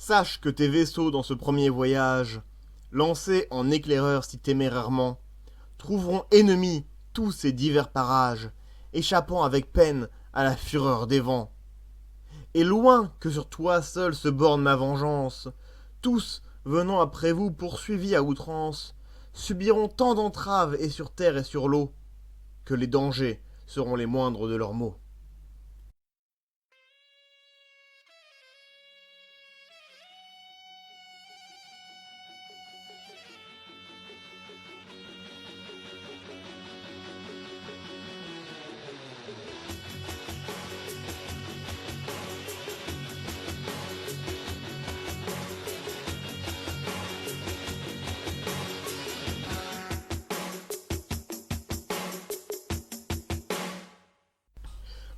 sache que tes vaisseaux dans ce premier voyage, lancés en éclaireurs si témérairement, trouveront ennemis tous ces divers parages, échappant avec peine à la fureur des vents. Et loin que sur toi seul se borne ma vengeance, tous, venant après vous poursuivis à outrance, subiront tant d'entraves et sur terre et sur l'eau, que les dangers seront les moindres de leurs maux.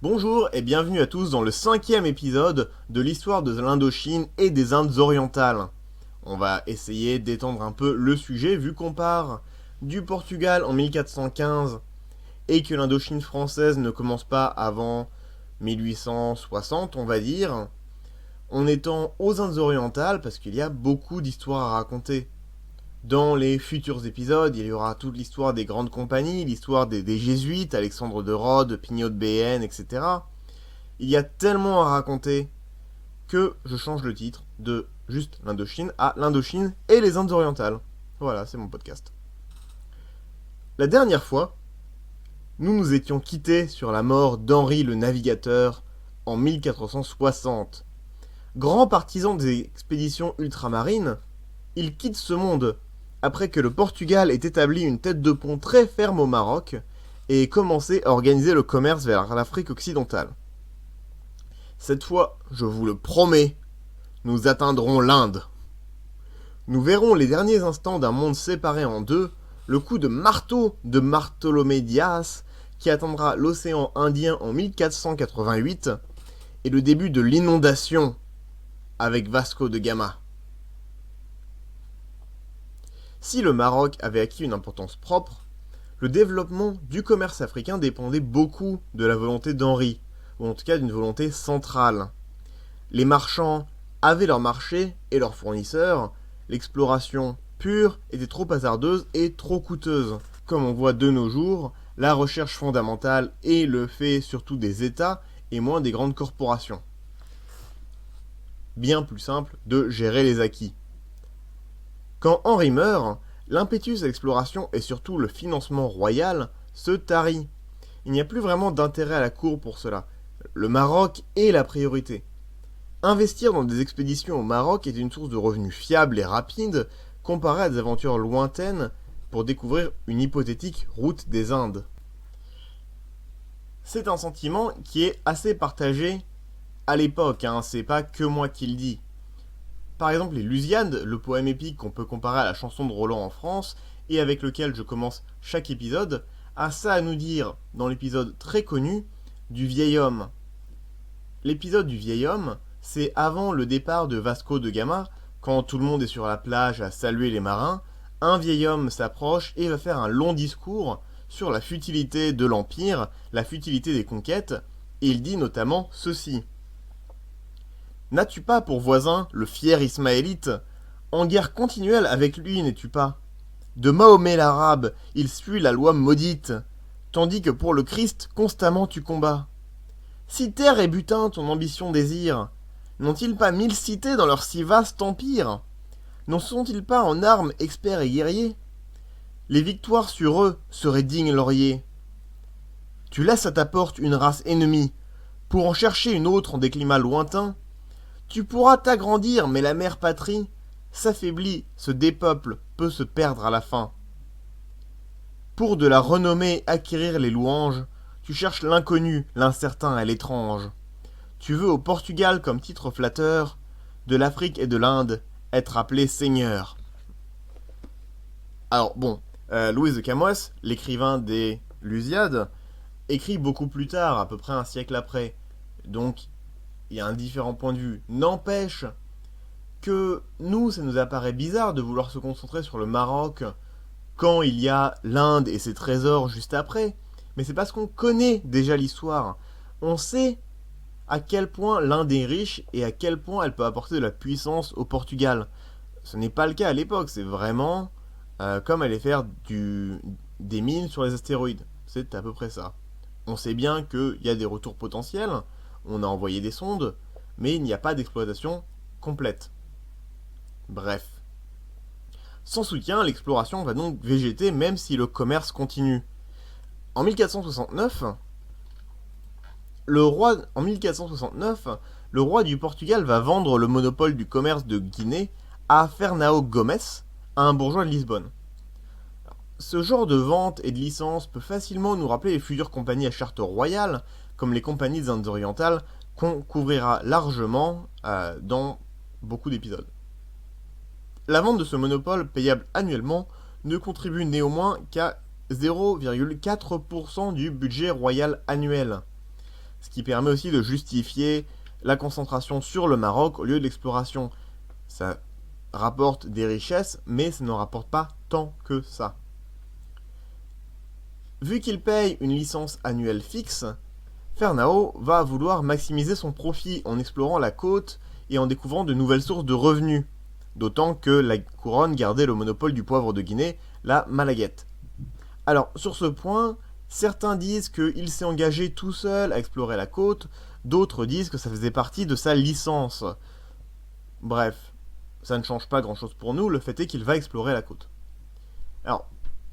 Bonjour et bienvenue à tous dans le 5e épisode de l'histoire de l'Indochine et des Indes orientales. On va essayer d'étendre un peu le sujet vu qu'on part du Portugal en 1415 et que l'Indochine française ne commence pas avant 1860, on va dire, en étant aux Indes orientales parce qu'il y a beaucoup d'histoires à raconter. Dans les futurs épisodes, il y aura toute l'histoire des grandes compagnies, l'histoire des jésuites, Alexandre de Rhodes, Pignot de Béhène, etc. Il y a tellement à raconter que je change le titre de juste l'Indochine à l'Indochine et les Indes orientales. Voilà, c'est mon podcast. La dernière fois, nous nous étions quittés sur la mort d'Henri le Navigateur en 1460. Grand partisan des expéditions ultramarines, il quitte ce monde après que le Portugal ait établi une tête de pont très ferme au Maroc et ait commencé à organiser le commerce vers l'Afrique occidentale. Cette fois, je vous le promets, nous atteindrons l'Inde. Nous verrons les derniers instants d'un monde séparé en deux, le coup de marteau de Bartholomé Dias qui atteindra l'océan Indien en 1488 et le début de l'inondation avec Vasco de Gama. Si le Maroc avait acquis une importance propre, le développement du commerce africain dépendait beaucoup de la volonté d'Henri, ou en tout cas d'une volonté centrale. Les marchands avaient leur marché et leurs fournisseurs, l'exploration pure était trop hasardeuse et trop coûteuse. Comme on voit de nos jours, la recherche fondamentale est le fait surtout des États et moins des grandes corporations. Bien plus simple de gérer les acquis. Quand Henri meurt, l'impétus à l'exploration et surtout le financement royal se tarit. Il n'y a plus vraiment d'intérêt à la cour pour cela. Le Maroc est la priorité. Investir dans des expéditions au Maroc est une source de revenus fiable et rapide comparée à des aventures lointaines pour découvrir une hypothétique route des Indes. C'est un sentiment qui est assez partagé à l'époque, c'est pas que moi qui le dis. Par exemple, les Lusiades, le poème épique qu'on peut comparer à la chanson de Roland en France, et avec lequel je commence chaque épisode, a ça à nous dire dans l'épisode très connu du vieil homme. L'épisode du vieil homme, c'est avant le départ de Vasco de Gama, quand tout le monde est sur la plage à saluer les marins, un vieil homme s'approche et va faire un long discours sur la futilité de l'Empire, la futilité des conquêtes, et il dit notamment ceci. N'as-tu pas pour voisin le fier Ismaélite? En guerre continuelle avec lui, n'es-tu pas? De Mahomet l'arabe, il suit la loi maudite, tandis que pour le Christ, constamment tu combats. Si terre et butin ton ambition désire, n'ont-ils pas 1000 cités dans leur si vaste empire? N'en sont-ils pas en armes experts et guerriers? Les victoires sur eux seraient dignes lauriers. Tu laisses à ta porte une race ennemie, pour en chercher une autre en des climats lointains. Tu pourras t'agrandir, mais la mère patrie s'affaiblit, se dépeuple, peut se perdre à la fin. Pour de la renommée acquérir les louanges, tu cherches l'inconnu, l'incertain et l'étrange. Tu veux au Portugal comme titre flatteur, de l'Afrique et de l'Inde, être appelé seigneur. Alors bon, Louis de Camões, l'écrivain des Lusiades, écrit beaucoup plus tard, à peu près un siècle après. Donc, il y a un différent point de vue. N'empêche que nous, ça nous apparaît bizarre de vouloir se concentrer sur le Maroc quand il y a l'Inde et ses trésors juste après. Mais c'est parce qu'on connaît déjà l'histoire. On sait à quel point l'Inde est riche et à quel point elle peut apporter de la puissance au Portugal. Ce n'est pas le cas à l'époque, c'est vraiment comme aller faire des mines sur les astéroïdes. C'est à peu près ça. On sait bien qu'il y a des retours potentiels, on a envoyé des sondes, mais il n'y a pas d'exploitation complète. Bref. Sans soutien, l'exploration va donc végéter même si le commerce continue. En 1469, le roi du Portugal va vendre le monopole du commerce de Guinée à Fernão Gomes, un bourgeois de Lisbonne. Ce genre de vente et de licence peut facilement nous rappeler les futures compagnies à charte royale, comme les compagnies des Indes orientales, qu'on couvrira largement dans beaucoup d'épisodes. La vente de ce monopole payable annuellement ne contribue néanmoins qu'à 0,4% du budget royal annuel, ce qui permet aussi de justifier la concentration sur le Maroc au lieu de l'exploration. Ça rapporte des richesses, mais ça ne rapporte pas tant que ça. Vu qu'il paye une licence annuelle fixe, Fernão va vouloir maximiser son profit en explorant la côte et en découvrant de nouvelles sources de revenus, d'autant que la couronne gardait le monopole du poivre de Guinée, la Malaguette. Alors, sur ce point, certains disent qu'il s'est engagé tout seul à explorer la côte, d'autres disent que ça faisait partie de sa licence. Bref, ça ne change pas grand-chose pour nous, le fait est qu'il va explorer la côte. Alors,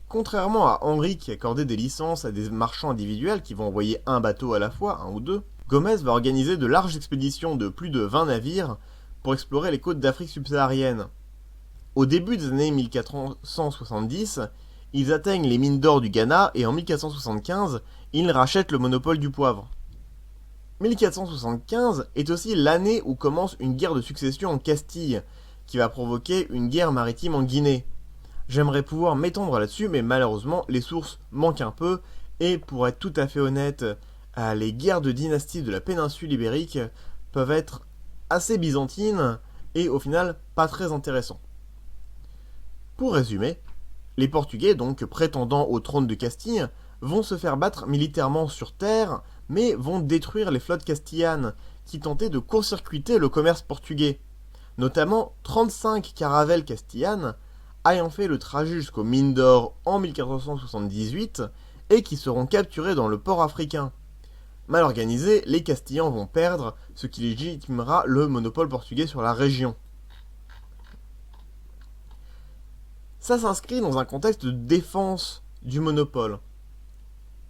contrairement à Henri qui accordait des licences à des marchands individuels qui vont envoyer un bateau à la fois, un ou deux, Gomez va organiser de larges expéditions de plus de 20 navires pour explorer les côtes d'Afrique subsaharienne. Au début des années 1470, ils atteignent les mines d'or du Ghana et en 1475, ils rachètent le monopole du poivre. 1475 est aussi l'année où commence une guerre de succession en Castille, qui va provoquer une guerre maritime en Guinée. J'aimerais pouvoir m'étendre là-dessus, mais malheureusement, les sources manquent un peu, et pour être tout à fait honnête, les guerres de dynastie de la péninsule ibérique peuvent être assez byzantines, et au final, pas très intéressants. Pour résumer, les Portugais, donc prétendant au trône de Castille, vont se faire battre militairement sur terre, mais vont détruire les flottes castillanes, qui tentaient de court-circuiter le commerce portugais. Notamment 35 caravelles castillanes, ayant fait le trajet jusqu'aux mines d'or en 1478, et qui seront capturées dans le port africain. Mal organisés, les Castillans vont perdre, ce qui légitimera le monopole portugais sur la région. Ça s'inscrit dans un contexte de défense du monopole.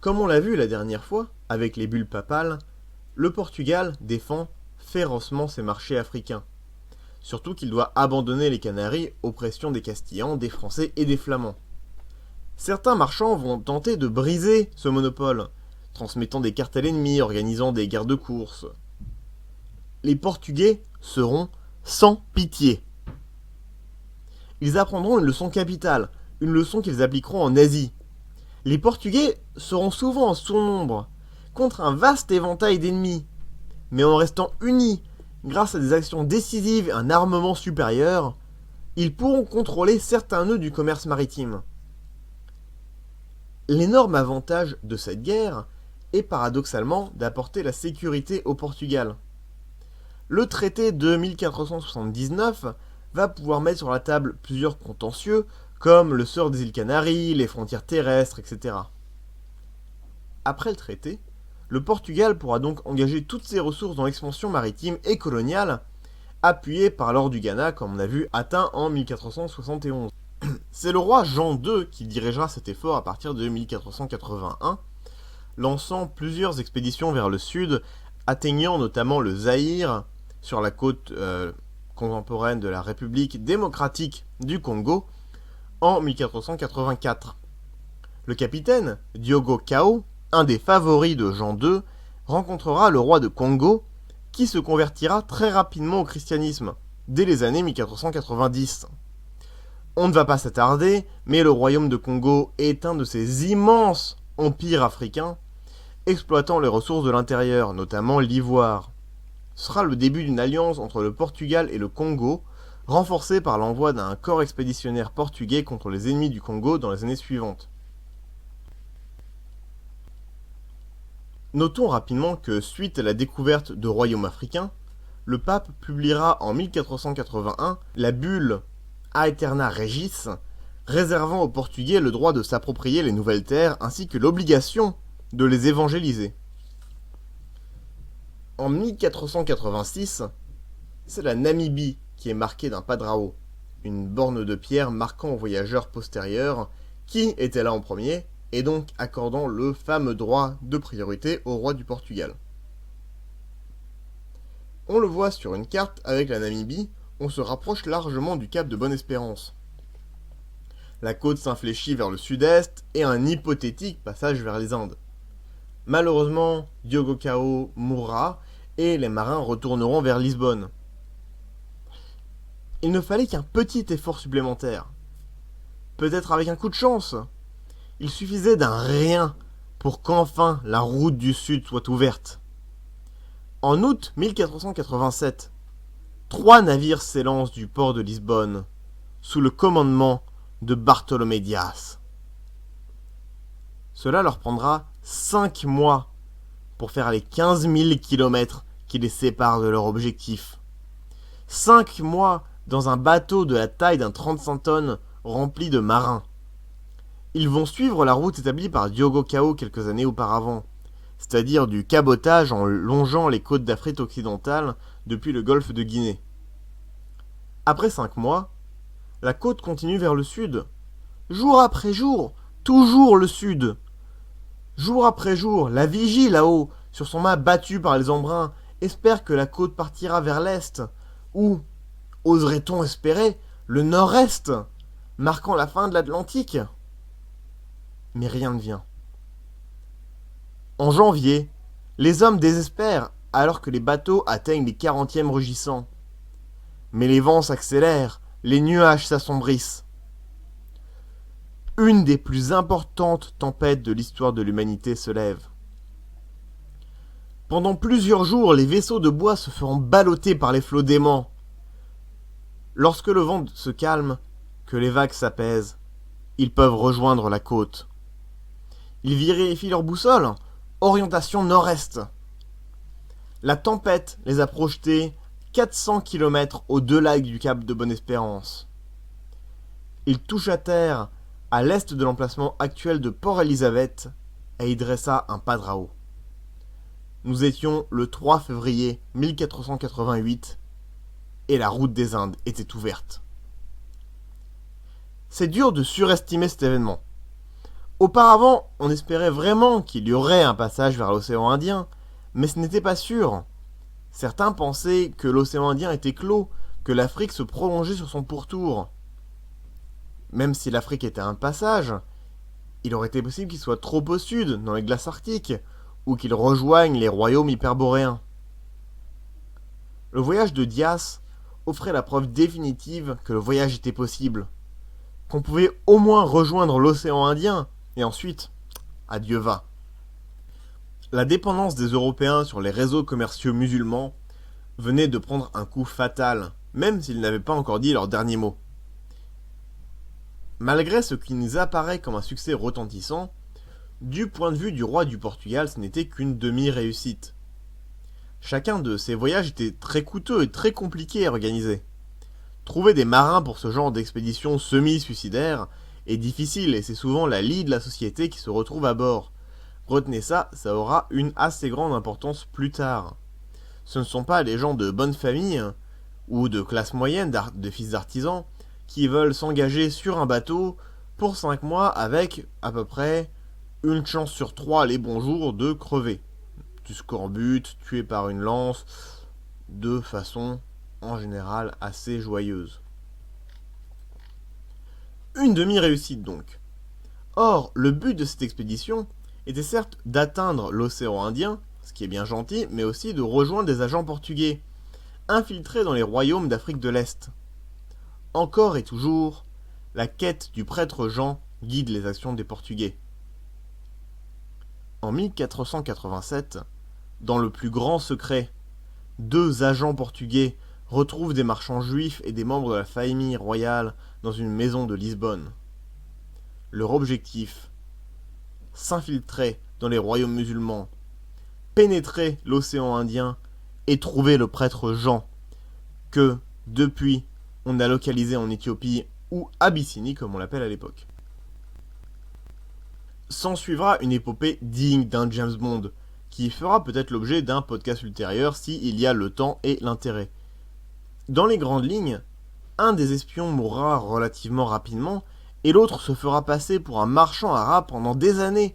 Comme on l'a vu la dernière fois, avec les bulles papales, le Portugal défend férocement ses marchés africains. Surtout qu'il doit abandonner les Canaries aux pressions des Castillans, des Français et des Flamands. Certains marchands vont tenter de briser ce monopole, transmettant des cartels ennemis, organisant des guerres de course. Les Portugais seront sans pitié. Ils apprendront une leçon capitale, une leçon qu'ils appliqueront en Asie. Les Portugais seront souvent en surnombre, contre un vaste éventail d'ennemis, mais en restant unis, grâce à des actions décisives et un armement supérieur, ils pourront contrôler certains nœuds du commerce maritime. L'énorme avantage de cette guerre est paradoxalement d'apporter la sécurité au Portugal. Le traité de 1479 va pouvoir mettre sur la table plusieurs contentieux, comme le sort des îles Canaries, les frontières terrestres, etc. Après le traité, le Portugal pourra donc engager toutes ses ressources dans l'expansion maritime et coloniale, appuyée par l'or du Ghana, comme on a vu, atteint en 1471. C'est le roi Jean II qui dirigera cet effort à partir de 1481, lançant plusieurs expéditions vers le sud, atteignant notamment le Zaïre, sur la côte contemporaine de la République démocratique du Congo, en 1484. Le capitaine Diogo Cao, un des favoris de Jean II, rencontrera le roi de Congo, qui se convertira très rapidement au christianisme, dès les années 1490. On ne va pas s'attarder, mais le royaume de Congo est un de ces immenses empires africains, exploitant les ressources de l'intérieur, notamment l'ivoire. Ce sera le début d'une alliance entre le Portugal et le Congo, renforcée par l'envoi d'un corps expéditionnaire portugais contre les ennemis du Congo dans les années suivantes. Notons rapidement que suite à la découverte de royaumes africains, le pape publiera en 1481 la bulle Aeterna Regis, réservant aux Portugais le droit de s'approprier les nouvelles terres ainsi que l'obligation de les évangéliser. En 1486, c'est la Namibie qui est marquée d'un padrao, une borne de pierre marquant aux voyageurs postérieurs qui était là en premier et donc accordant le fameux droit de priorité au roi du Portugal. On le voit sur une carte avec la Namibie, on se rapproche largement du cap de Bonne-Espérance. La côte s'infléchit vers le sud-est et un hypothétique passage vers les Indes. Malheureusement, Diogo Cao mourra et les marins retourneront vers Lisbonne. Il ne fallait qu'un petit effort supplémentaire. Peut-être avec un coup de chance. Il suffisait d'un rien pour qu'enfin la route du Sud soit ouverte. En août 1487, 3 navires s'élancent du port de Lisbonne, sous le commandement de Bartolomé Dias. Cela leur prendra 5 mois pour faire les 15 000 kilomètres qui les séparent de leur objectif. 5 mois dans un bateau de la taille d'un 35 tonnes rempli de marins. Ils vont suivre la route établie par Diogo Cao quelques années auparavant, c'est-à-dire du cabotage en longeant les côtes d'Afrique occidentale depuis le golfe de Guinée. Après 5 mois, la côte continue vers le sud. Jour après jour, toujours le sud. Jour après jour, la vigie là-haut, sur son mât battu par les embruns, espère que la côte partira vers l'est, ou, oserait-on espérer, le nord-est, marquant la fin de l'Atlantique. Mais rien ne vient. En janvier, les hommes désespèrent alors que les bateaux atteignent les 40e rugissants. Mais les vents s'accélèrent, les nuages s'assombrissent. Une des plus importantes tempêtes de l'histoire de l'humanité se lève. Pendant plusieurs jours, les vaisseaux de bois se feront balloter par les flots déments. Lorsque le vent se calme, que les vagues s'apaisent, ils peuvent rejoindre la côte. Ils vérifient leur boussole, orientation nord-est. La tempête les a projetés 400 km au-delà du cap de Bonne-Espérance. Ils touchent à terre à l'est de l'emplacement actuel de Port-Elizabeth et y dressa un padrao. Nous étions le 3 février 1488 et la route des Indes était ouverte. C'est dur de surestimer cet événement. Auparavant, on espérait vraiment qu'il y aurait un passage vers l'océan Indien, mais ce n'était pas sûr. Certains pensaient que l'océan Indien était clos, que l'Afrique se prolongeait sur son pourtour. Même si l'Afrique était un passage, il aurait été possible qu'il soit trop au sud, dans les glaces arctiques, ou qu'il rejoigne les royaumes hyperboréens. Le voyage de Dias offrait la preuve définitive que le voyage était possible, qu'on pouvait au moins rejoindre l'océan Indien, et ensuite, adieu va. La dépendance des Européens sur les réseaux commerciaux musulmans venait de prendre un coup fatal, même s'ils n'avaient pas encore dit leur dernier mot. Malgré ce qui nous apparaît comme un succès retentissant, du point de vue du roi du Portugal, ce n'était qu'une demi-réussite. Chacun de ces voyages était très coûteux et très compliqué à organiser. Trouver des marins pour ce genre d'expédition semi-suicidaire est difficile et c'est souvent la lie de la société qui se retrouve à bord. Retenez ça, ça aura une assez grande importance plus tard. Ce ne sont pas les gens de bonne famille ou de classe moyenne, de fils d'artisans, qui veulent s'engager sur un bateau pour 5 mois avec à peu près une chance sur 3 les bons jours de crever. Du scorbut, tué par une lance, de façon en général assez joyeuse. Une demi-réussite donc. Or, le but de cette expédition était certes d'atteindre l'océan Indien, ce qui est bien gentil, mais aussi de rejoindre des agents portugais, infiltrés dans les royaumes d'Afrique de l'Est. Encore et toujours, la quête du prêtre Jean guide les actions des Portugais. En 1487, dans le plus grand secret, 2 agents portugais retrouvent des marchands juifs et des membres de la famille royale dans une maison de Lisbonne. Leur objectif, s'infiltrer dans les royaumes musulmans pénétrer l'océan Indien et trouver le prêtre Jean, que, depuis, on a localisé en Éthiopie ou Abyssinie comme on l'appelle à l'époque. S'en suivra une épopée digne d'un James Bond, qui fera peut-être l'objet d'un podcast ultérieur s'il y a le temps et l'intérêt. Dans les grandes lignes, un des espions mourra relativement rapidement et l'autre se fera passer pour un marchand arabe pendant des années,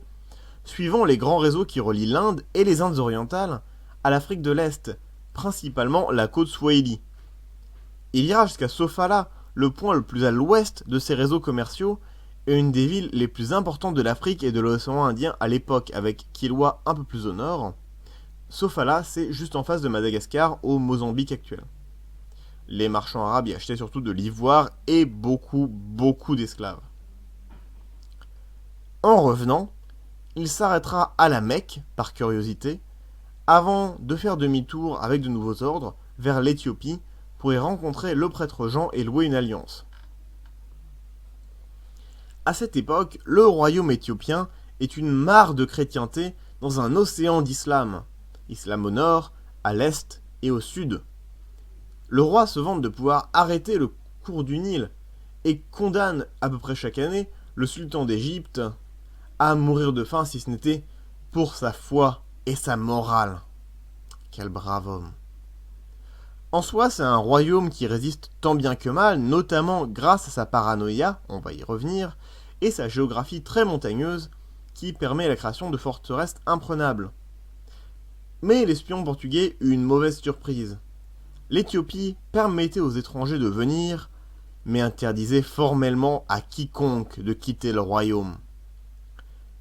suivant les grands réseaux qui relient l'Inde et les Indes orientales à l'Afrique de l'Est, principalement la côte Swahili. Il ira jusqu'à Sofala, le point le plus à l'ouest de ces réseaux commerciaux, et une des villes les plus importantes de l'Afrique et de l'océan Indien à l'époque, avec Kilwa un peu plus au nord. Sofala, c'est juste en face de Madagascar, au Mozambique actuel. Les marchands arabes y achetaient surtout de l'ivoire et beaucoup d'esclaves. En revenant, il s'arrêtera à la Mecque, par curiosité, avant de faire demi-tour avec de nouveaux ordres vers l'Éthiopie pour y rencontrer le prêtre Jean et louer une alliance. À cette époque, le royaume éthiopien est une mare de chrétienté dans un océan d'islam. Islam au nord, à l'est et au sud. Le roi se vante de pouvoir arrêter le cours du Nil et condamne à peu près chaque année le sultan d'Égypte à mourir de faim si ce n'était pour sa foi et sa morale. Quel brave homme. En soi, c'est un royaume qui résiste tant bien que mal, notamment grâce à sa paranoïa, on va y revenir, et sa géographie très montagneuse qui permet la création de forteresses imprenables. Mais l'espion portugais eut une mauvaise surprise. L'Éthiopie permettait aux étrangers de venir, mais interdisait formellement à quiconque de quitter le royaume.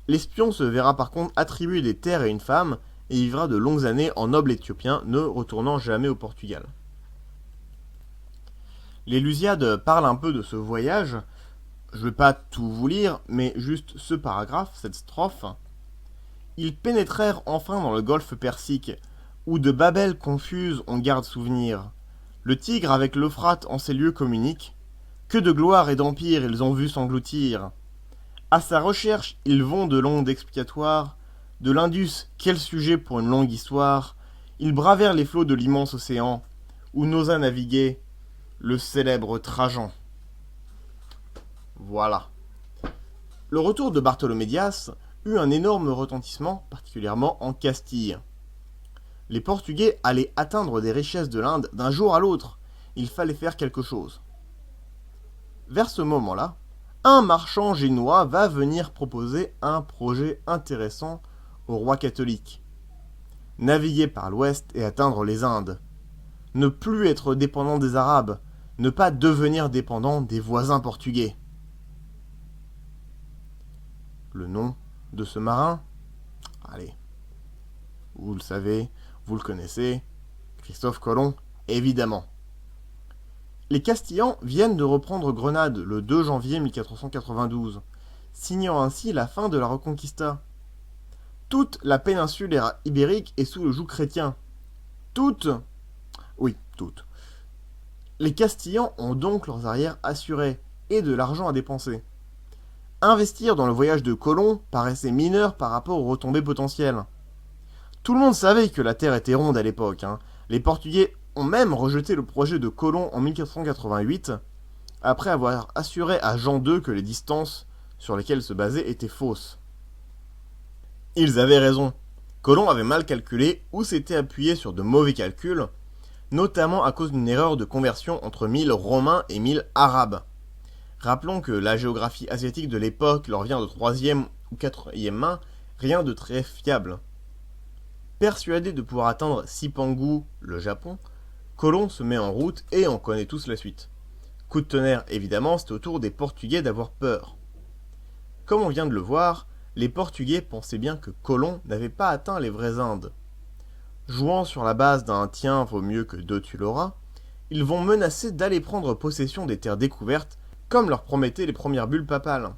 L'espion se verra par contre attribuer des terres et une femme, et vivra de longues années en noble éthiopien, ne retournant jamais au Portugal. Les Lusiades parlent un peu de ce voyage. Je ne vais pas tout vous lire, mais juste ce paragraphe, cette strophe. Ils pénétrèrent enfin dans le golfe Persique, où de Babel confuse on garde souvenir. Le Tigre avec l'Euphrate en ces lieux communique. Que de gloire et d'empire ils ont vu s'engloutir. À sa recherche ils vont de l'onde expiatoire. De l'Indus, quel sujet pour une longue histoire. Ils bravèrent les flots de l'immense océan, où n'osa naviguer le célèbre Trajan. Voilà. Le retour de Bartholomé Dias eut un énorme retentissement, particulièrement en Castille. Les Portugais allaient atteindre des richesses de l'Inde d'un jour à l'autre. Il fallait faire quelque chose. Vers ce moment-là, un marchand génois va venir proposer un projet intéressant au roi catholique. Naviguer par l'ouest et atteindre les Indes. Ne plus être dépendant des Arabes. Ne pas devenir dépendant des voisins portugais. Le nom de ce marin? Allez, vous le savez, vous le connaissez, Christophe Colomb, évidemment. Les Castillans viennent de reprendre Grenade le 2 janvier 1492, signant ainsi la fin de la Reconquista. Toute la péninsule ibérique est sous le joug chrétien. Toute. Oui, toute. Les Castillans ont donc leurs arrières assurés et de l'argent à dépenser. Investir dans le voyage de Colomb paraissait mineur par rapport aux retombées potentielles. Tout le monde savait que la Terre était ronde à l'époque. Les Portugais ont même rejeté le projet de Colomb en 1488, après avoir assuré à Jean II que les distances sur lesquelles se basait étaient fausses. Ils avaient raison. Colomb avait mal calculé ou s'était appuyé sur de mauvais calculs, notamment à cause d'une erreur de conversion entre 1000 Romains et 1000 Arabes. Rappelons que la géographie asiatique de l'époque leur vient de 3e ou 4e main, rien de très fiable. Persuadé de pouvoir atteindre Cipangu, le Japon, Colomb se met en route et on connaît tous la suite. Coup de tonnerre, évidemment, c'est au tour des Portugais d'avoir peur. Comme on vient de le voir, les Portugais pensaient bien que Colomb n'avait pas atteint les vraies Indes. Jouant sur la base d'un tiens vaut mieux que deux tu l'auras, ils vont menacer d'aller prendre possession des terres découvertes comme leur promettaient les premières bulles papales.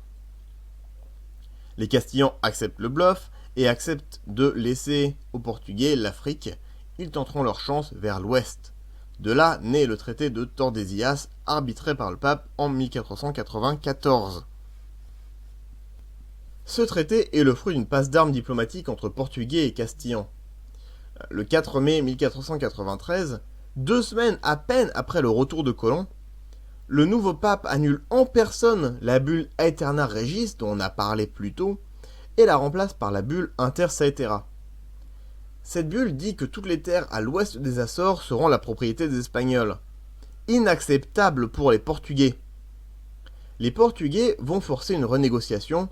Les Castillans acceptent le bluff et acceptent de laisser aux Portugais l'Afrique. Ils tenteront leur chance vers l'ouest. De là naît le traité de Tordesillas, arbitré par le pape en 1494. Ce traité est le fruit d'une passe d'armes diplomatique entre Portugais et Castillans. Le 4 mai 1493, 2 semaines à peine après le retour de Colomb, le nouveau pape annule en personne la bulle Aeterna Regis dont on a parlé plus tôt et la remplace par la bulle Inter Caetera. Cette bulle dit que toutes les terres à l'ouest des Açores seront la propriété des Espagnols. Inacceptable pour les Portugais. Les Portugais vont forcer une renégociation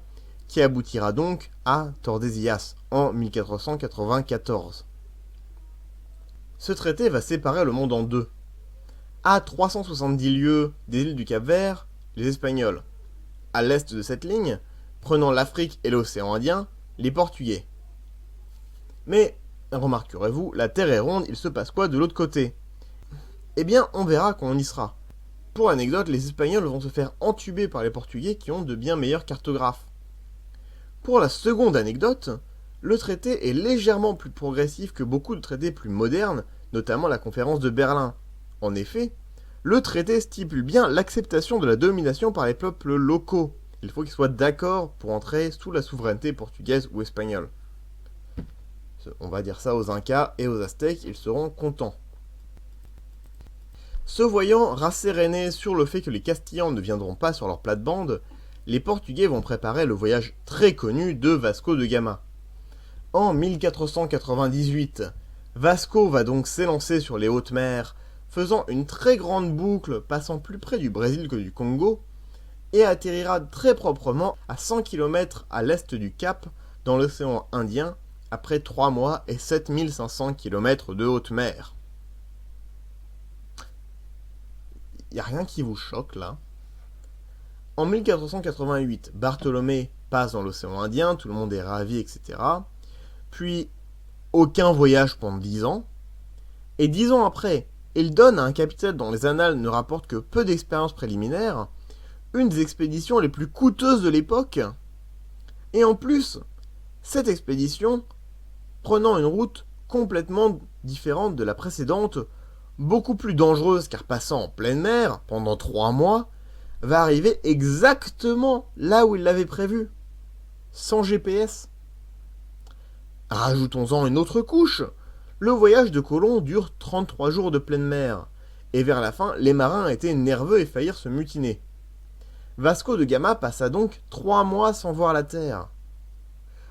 qui aboutira donc à Tordesillas en 1494. Ce traité va séparer le monde en deux. À 370 lieues des îles du Cap-Vert, les Espagnols. À l'est de cette ligne, prenant l'Afrique et l'océan Indien, les Portugais. Mais, remarquerez-vous, la Terre est ronde, il se passe quoi de l'autre côté? Eh bien, on verra quand on y sera. Pour anecdote, les Espagnols vont se faire entuber par les Portugais qui ont de bien meilleurs cartographes. Pour la seconde anecdote, le traité est légèrement plus progressif que beaucoup de traités plus modernes, notamment la conférence de Berlin. En effet, le traité stipule bien l'acceptation de la domination par les peuples locaux. Il faut qu'ils soient d'accord pour entrer sous la souveraineté portugaise ou espagnole. On va dire ça aux Incas et aux Aztèques, ils seront contents. Se voyant rassérénés sur le fait que les Castillans ne viendront pas sur leur plate-bande, les Portugais vont préparer le voyage très connu de Vasco de Gama. En 1498, Vasco va donc s'élancer sur les hautes mers, faisant une très grande boucle passant plus près du Brésil que du Congo, et atterrira très proprement à 100 km à l'est du Cap, dans l'océan Indien, après 3 mois et 7500 km de haute mer. Y a rien qui vous choque là? En 1488, Bartholomé passe dans l'océan Indien, tout le monde est ravi, etc. Puis, aucun voyage pendant 10 ans. Et 10 ans après, il donne à un capitaine dont les annales ne rapportent que peu d'expérience préliminaire, une des expéditions les plus coûteuses de l'époque. Et en plus, cette expédition, prenant une route complètement différente de la précédente, beaucoup plus dangereuse car passant en pleine mer pendant 3 mois, va arriver exactement là où il l'avait prévu, sans GPS. Rajoutons-en une autre couche. Le voyage de Colomb dure 33 jours de pleine mer, et vers la fin, les marins étaient nerveux et faillirent se mutiner. Vasco de Gama passa donc 3 mois sans voir la Terre.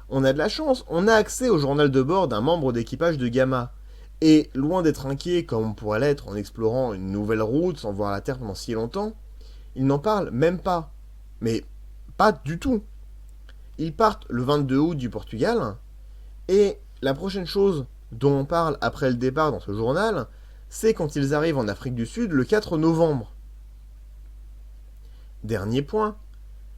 On a de la chance, on a accès au journal de bord d'un membre d'équipage de Gama, et loin d'être inquiet comme on pourrait l'être en explorant une nouvelle route sans voir la Terre pendant si longtemps, ils n'en parlent même pas. Mais pas du tout. Ils partent le 22 août du Portugal, et la prochaine chose dont on parle après le départ dans ce journal, c'est quand ils arrivent en Afrique du Sud le 4 novembre. Dernier point,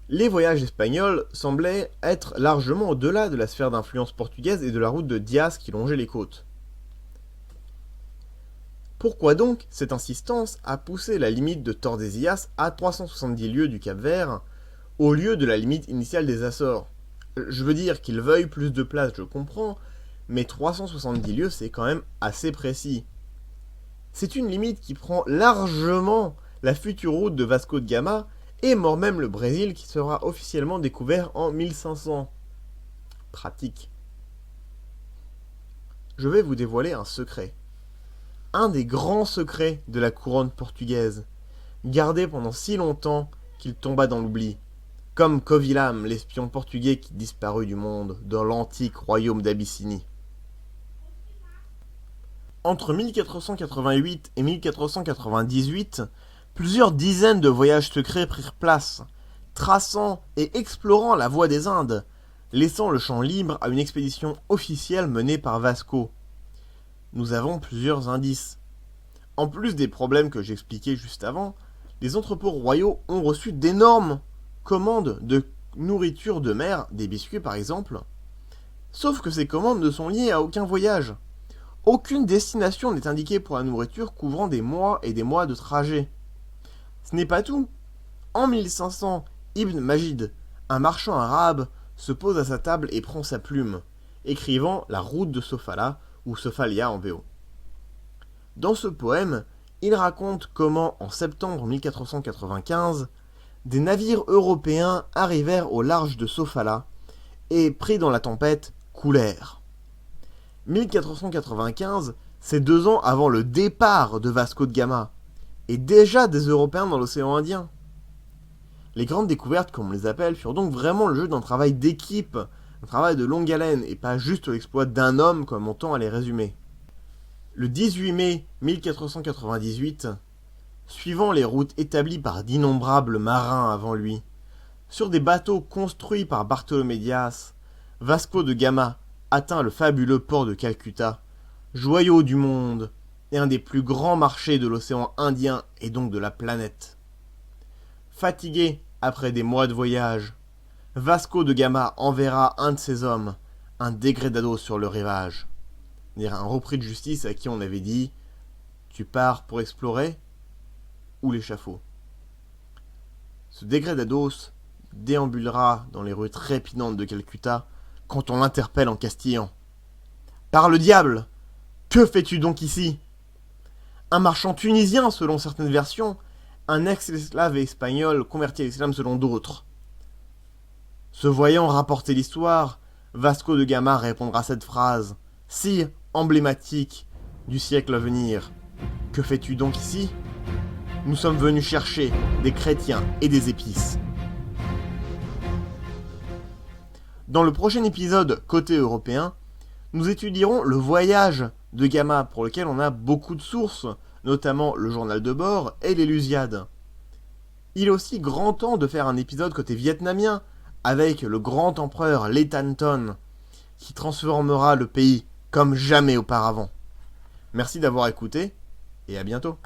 les voyages espagnols semblaient être largement au-delà de la sphère d'influence portugaise et de la route de Diaz qui longeait les côtes. Pourquoi donc cette insistance à pousser la limite de Tordesillas à 370 lieues du Cap-Vert, au lieu de la limite initiale des Açores? Je veux dire qu'ils veuillent plus de place, je comprends, mais 370 lieues c'est quand même assez précis. C'est une limite qui prend largement la future route de Vasco de Gama et mord même le Brésil qui sera officiellement découvert en 1500. Pratique. Je vais vous dévoiler un secret. Un des grands secrets de la couronne portugaise, gardé pendant si longtemps qu'il tomba dans l'oubli, comme Covilham, l'espion portugais qui disparut du monde dans l'antique royaume d'Abyssinie. Entre 1488 et 1498, plusieurs dizaines de voyages secrets prirent place, traçant et explorant la voie des Indes, laissant le champ libre à une expédition officielle menée par Vasco. Nous avons plusieurs indices. En plus des problèmes que j'expliquais juste avant, les entrepôts royaux ont reçu d'énormes commandes de nourriture de mer, des biscuits par exemple. Sauf que ces commandes ne sont liées à aucun voyage. Aucune destination n'est indiquée pour la nourriture couvrant des mois et des mois de trajet. Ce n'est pas tout. En 1500, Ibn Majid, un marchand arabe, se pose à sa table et prend sa plume, écrivant la route de Sofala, ou Sofalia en VO. Dans ce poème, il raconte comment, en septembre 1495, des navires européens arrivèrent au large de Sofala et, pris dans la tempête, coulèrent. 1495, c'est 2 ans avant le départ de Vasco de Gama, et déjà des Européens dans l'océan Indien. Les grandes découvertes, comme on les appelle, furent donc vraiment le jeu d'un travail d'équipe, un travail de longue haleine, et pas juste l'exploit d'un homme comme on tend à les résumer. Le 18 mai 1498, suivant les routes établies par d'innombrables marins avant lui, sur des bateaux construits par Bartholomé Dias, Vasco de Gama atteint le fabuleux port de Calcutta, joyau du monde et un des plus grands marchés de l'océan Indien et donc de la planète. Fatigué après des mois de voyage, Vasco de Gama enverra un de ses hommes, un dégrédado sur le rivage. C'est-à-dire un repris de justice à qui on avait dit « Tu pars pour explorer ou l'échafaud ?» Ce dégrédados déambulera dans les rues trépidantes de Calcutta quand on l'interpelle en castillan. « Par le diable, que fais-tu donc ici ?» Un marchand tunisien selon certaines versions, un ex-esclave espagnol converti à l'islam selon d'autres. Se voyant rapporter l'histoire, Vasco de Gama répondra cette phrase, si emblématique du siècle à venir. « Que fais-tu donc ici ? Nous sommes venus chercher des chrétiens et des épices. » Dans le prochain épisode côté européen, nous étudierons le voyage de Gama pour lequel on a beaucoup de sources, notamment le journal de bord et les Lusiades. Il est aussi grand temps de faire un épisode côté vietnamien avec le grand empereur Le Tan Ton qui transformera le pays comme jamais auparavant. Merci d'avoir écouté et à bientôt.